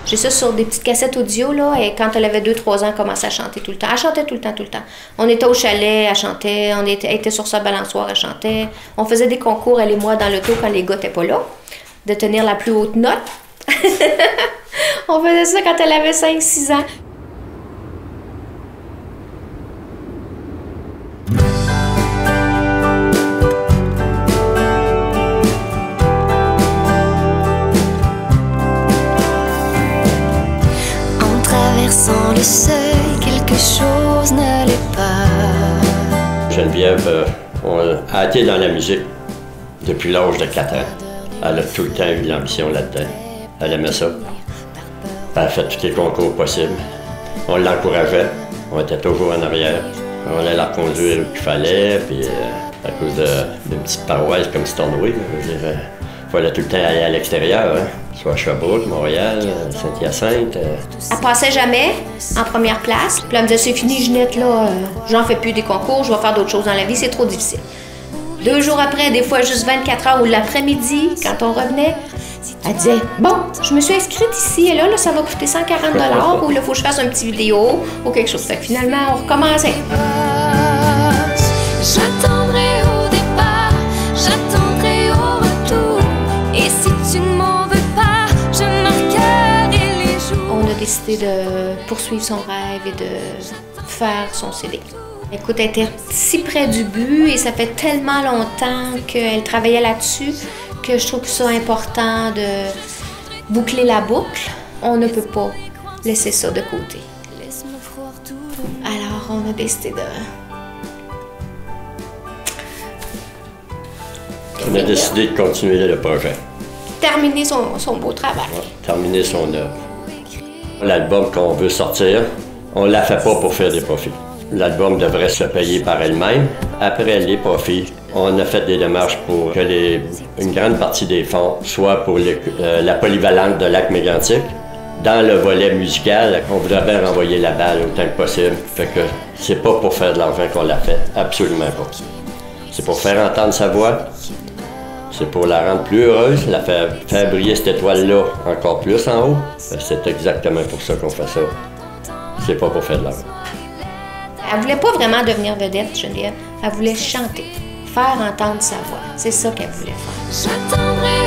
J'ai ça sur des petites cassettes audio, là, et quand elle avait 2-3 ans, elle commençait à chanter tout le temps. Elle chantait tout le temps, tout le temps. On était au chalet, elle chantait, elle était sur sa balançoire, elle chantait. On faisait des concours, elle et moi, dans l'auto, quand les gars n'étaient pas là, de tenir la plus haute note. On faisait ça quand elle avait 5-6 ans. Sans le seuil, quelque chose n'allait pas. Geneviève a été dans la musique depuis l'âge de 4 ans. Elle a tout le temps eu l'ambition là-dedans. Elle aimait ça. Elle a fait tous les concours possibles. On l'encourageait. On était toujours en arrière. On allait la conduire où il fallait, puis à cause d'une petite paroisse comme Stornoway, il fallait tout le temps aller à l'extérieur, hein? Soit à Sherbrooke, Montréal, Saint-Hyacinthe. Elle passait jamais en première place. Puis elle me disait, c'est fini, Ginette, là, j'en fais plus des concours, je vais faire d'autres choses dans la vie, c'est trop difficile. 2 jours après, des fois juste 24 heures ou l'après-midi, quand on revenait, elle disait, bon, je me suis inscrite ici et là, ça va coûter 140 $, ou là, il faut que je fasse une petite vidéo ou quelque chose. Fait que finalement, on recommençait. J'attendrai au départ, j'attendrai au retour. Et si tu ne m'en veux pas, je marquerai les jours. On a décidé de poursuivre son rêve et de faire son CD. Écoute, elle était si près du but et ça fait tellement longtemps qu'elle travaillait là-dessus que je trouve que c'est important de boucler la boucle. On ne peut pas laisser ça de côté. Alors, on a décidé de... On a décidé de continuer le projet. Terminer son beau travail. Ouais, terminer son œuvre. L'album qu'on veut sortir, on ne la fait pas pour faire des profits. L'album devrait se payer par elle-même. Après les profits, on a fait des démarches pour que une grande partie des fonds soit pour la polyvalente de Lac-Mégantic. Dans le volet musical, on voudrait bien renvoyer la balle autant que possible. Fait que c'est pas pour faire de l'argent qu'on l'a fait, absolument pas. C'est pour faire entendre sa voix. C'est pour la rendre plus heureuse, la faire briller cette étoile-là encore plus en haut. C'est exactement pour ça qu'on fait ça. C'est pas pour faire de l'argent. Elle voulait pas vraiment devenir vedette, Geneviève. Elle voulait chanter, faire entendre sa voix. C'est ça qu'elle voulait faire. J'attendrai